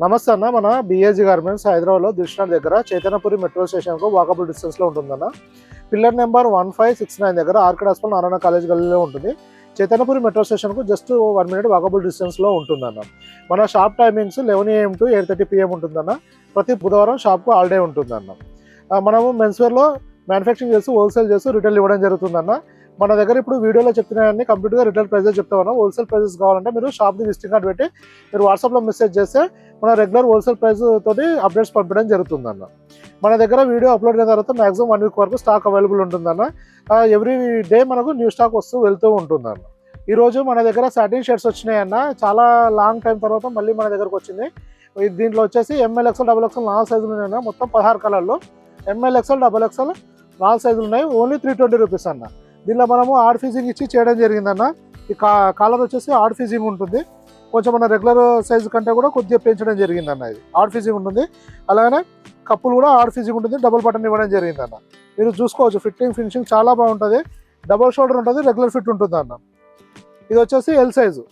నమస్తే అన్న. మన బిఏజీ గార్మెంట్స్ హైదరాబాద్లో దిల్షుఖ్నగర్ దగ్గర చైతన్యపురి మెట్రో స్టేషన్కు వాకబుల్ డిస్టెన్స్లో ఉంటుందన్న. పిల్లర్ నెంబర్ 1569 దగ్గర ఆర్కిడ్ హాస్పిటల్ నారాయణ కాలేజ్ గల్లీలో ఉంటుంది. చైతన్యపురి మెట్రో స్టేషన్కు జస్ట్ 1 మినిట్ వాకబుల్ డిస్టెన్స్లో ఉంటుందన్న. మన shop timings 11 AM to 8:30 PM ఉంటుందన్న. ప్రతి బుధవారం షాప్కు హాలిడే ఉంటుందన్న. మనము మెన్స్వేర్లో మ్యానుఫ్యాక్చరింగ్ చేస్తూ హోల్సేల్ చేస్తూ రిటైల్ ఇవ్వడం జరుగుతుందన్న. మన దగ్గర ఇప్పుడు వీడియోలో చెప్తున్నాయన్నీ కంప్లీట్గా రిటైల్ ప్రైజెస్ చెప్తామన్నా. హోల్సేల్ ప్రైజెస్ కావాలంటే మీరు షాప్ది విజిటింగ్ కార్డ్ పెట్టి మీరు వాట్సాప్లో మెసేజ్ చేస్తే మన రెగ్యులర్ హోల్సేల్ ప్రైస్ తోటి అప్డేట్స్ పంపించడం జరుగుతుందన్న. మన దగ్గర వీడియో అప్లోడ్ అయిన తర్వాత మ్యాక్సిమం 1 వీక్ వరకు స్టాక్ అవైలబుల్ ఉంటుందన్న. ఎవ్రీ డే మనకు న్యూ స్టాక్ వస్తూ వెళ్తూ ఉంటుందన్న. ఈరోజు మన దగ్గర సాటిన్ షర్ట్స్ వచ్చినాయన్న. చాలా లాంగ్ టైం తర్వాత మళ్ళీ మన దగ్గరకు వచ్చింది. దీంట్లో వచ్చేసి ML, XL, XXL 4 సైజులు ఉన్నాయన్న. మొత్తం 16 కలర్లో ML, XL, XXL 4 సైజులు ఉన్నాయి. ఓన్లీ 320 రూపీస్ అన్న. దీనిలో మనము ఆర్డ్ ఫిజింగ్ ఇచ్చి చేయడం జరిగిందన్న. ఈ కాలర్ వచ్చేసి ఆర్డ్ ఫిజింగ్ ఉంటుంది. కొంచెం మన రెగ్యులర్ సైజు కంటే కూడా కొద్దిగా పెంచడం జరిగిందన్న. ఇది ఆర్డ్ ఫిజింగ్ ఉంటుంది. అలాగే కప్పులు కూడా ఆర్డ్ ఫిజింగ్ ఉంటుంది. డబుల్ బటన్ ఇవ్వడం జరిగిందన్న. మీరు చూసుకోవచ్చు ఫిట్టింగ్ ఫినిషింగ్ చాలా బాగుంటుంది. డబుల్ షోల్డర్ ఉంటుంది, రెగ్యులర్ ఫిట్ ఉంటుంది అన్న. ఇది వచ్చేసి L సైజు.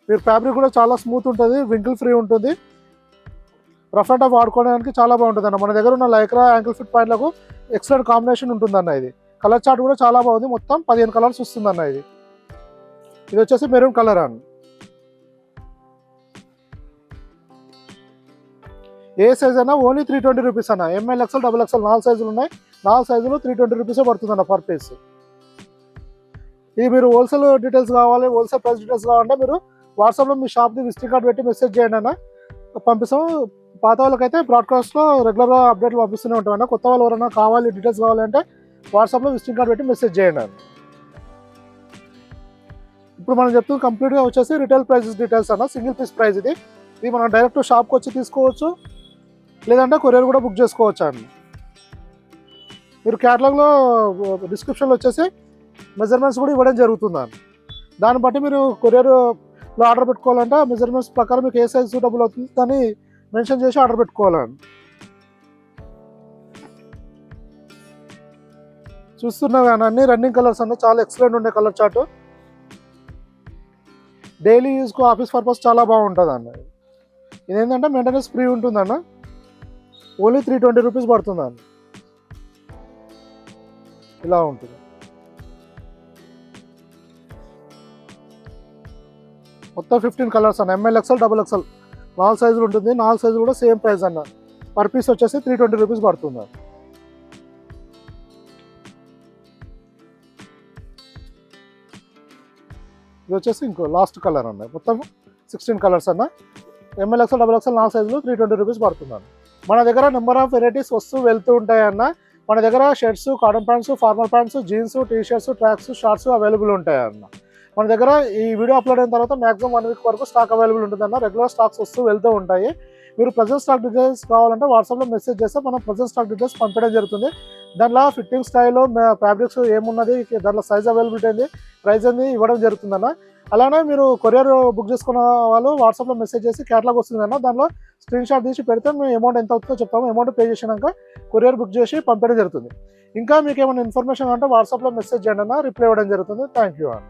మీరు ఫ్యాబ్రిక్ కూడా చాలా స్మూత్ ఉంటుంది, వింకిల్ ఫ్రీ ఉంటుంది. రఫ్ అండ్ టఫ్ వాడుకోవడానికి చాలా బాగుంటుంది అన్న. మన దగ్గర ఉన్న లైక్రా యాంకిల్ ఫిట్ పాయింట్లకు ఎక్సలెంట్ కాంబినేషన్ ఉంటుందన్న. ఇది కలర్ చార్ట్ కూడా చాలా బాగుంది. మొత్తం 15 కలర్స్ వస్తుందన్న. ఇది వచ్చేసి మెరూన్ కలర్ అన్న. ఏ సైజ్ అయినా ఓన్లీ 320 రూపీస్ అన్న. ML, XL, XXL 4 సైజులు ఉన్నాయి. 4 సైజులు 320 రూపీసే పడుతుందన్న పర్ పీస్. ఇది మీరు హోల్సేల్ డీటెయిల్స్ కావాలి, హోల్సేల్ ప్రైస్ డీటెయిల్స్ కావాలంటే మీరు వాట్సాప్లో మీ షాప్ది విజిటింగ్ కార్డ్ పెట్టి మెసేజ్ చేయండి అన్న. పంపిస్తాం. పాత వాళ్ళకైతే బ్రాడ్కాస్ట్లో రెగ్యులర్గా అప్డేట్లు పంపిస్తూనే ఉంటాం అన్న. కొత్త వాళ్ళు ఎవరైనా కావాలి, డీటెయిల్స్ కావాలంటే వాట్సాప్లో విజిటింగ్ కార్డ్ పెట్టి మెసేజ్ చేయండి అన్న. ఇప్పుడు మనం చెప్తుంది కంప్లీట్గా వచ్చేసి రిటైల్ ప్రైజెస్ డీటెయిల్స్ అన్న. సింగిల్ పీస్ ప్రైస్ ఇది. ఇది మనం డైరెక్ట్ షాప్కి వచ్చి తీసుకోవచ్చు, లేదంటే కొరియర్ కూడా బుక్ చేసుకోవచ్చు అండి. మీరు క్యాటలాగ్లో డిస్క్రిప్షన్లో వచ్చేసి మెజర్మెంట్స్ కూడా ఇవ్వడం జరుగుతుందండి. దాన్ని బట్టి మీరు కొరియర్లో ఆర్డర్ పెట్టుకోవాలంటే మెజర్మెంట్స్ ప్రకారం మీకు ఏ సైజ్ సూటబుల్ అవుతుంది దాన్ని మెన్షన్ చేసి ఆర్డర్ పెట్టుకోవాలండి. చూస్తున్నా కానీ అన్ని రన్నింగ్ కలర్స్ అన్న. చాలా ఎక్సలెంట్ ఉండే కలర్ చార్ట్. డైలీ యూజ్కు ఆఫీస్ పర్పస్ చాలా బాగుంటుంది అన్న. ఇదేంటంటే మెయింటెనెన్స్ ఫ్రీ ఉంటుందన్న. ఓన్లీ 320 రూపీస్ పడుతుందన్న. ఇలా ఉంటుంది. మొత్తం 15 కలర్స్ అన్న. ML, XL, XXL 4 సైజులు ఉంటుంది. 4 సైజులు కూడా సేమ్ ప్రైస్ అన్న. పర్ పీస్ వచ్చేసి 320 రూపీస్ పడుతుంది. ఇది వచ్చేసి ఇంకో లాస్ట్ కలర్ అన్న. మొత్తం 16 కలర్స్ అన్న. ML, XL, XXL 4 సైజులు 320 రూపీస్ పడుతుంది. మన దగ్గర నెంబర్ ఆఫ్ వెరైటీస్ వస్తూ వెళ్తూ ఉంటాయన్న. మన దగ్గర shirts, cotton pants, formal pants, jeans, t-shirts, tracks, shorts available ఉంటాయన్న. మన దగ్గర ఈ వీడియో అప్లోడ్ అయిన తర్వాత మ్యాక్సిమం 1 వీక్ వరకు స్టాక్ అవైలబుల్ ఉంటుందన్న. రెగ్యులర్ స్టాక్స్ వస్తూ వెళ్తూ ఉంటాయి. మీరు ప్రజెంట్ స్టాక్ డీటెయిల్స్ కావాలంటే వాట్సాప్లో మెసేజ్ చేస్తే మనం ప్రజెంట్ స్టాక్ డీటెయిల్స్ పంపించడం జరుగుతుంది. దాంట్లో ఫిట్టింగ్ స్టైల్, ఫ్యాబ్రిక్స్ ఏమున్నది, దాంట్లో సైజ్ అవైలబిలిటీ ఏంది, ప్రైస్ ఏంది ఇవ్వడం జరుగుతుందన్న. అలానే మీరు కొరియర్ బుక్ చేసుకున్న వాళ్ళు వాట్సాప్లో మెసేజ్ చేసి క్యాటలాగ్ వస్తుందన్న. దానిలో స్క్రీన్ షాట్ తీసి పెడితే మేము అమౌంట్ ఎంత అవుతుందో చెప్తాము. అమౌంట్ పే చేసినాక కొరియర్ బుక్ చేసి పంపించడం జరుగుతుంది. ఇంకా మీకు ఏమైనా ఇన్ఫర్మేషన్ అంటే వాట్సాప్లో మెసేజ్ చేయండి అన్న. రిప్లై ఇవ్వడం జరుగుతుంది. థ్యాంక్ యూ అన్న.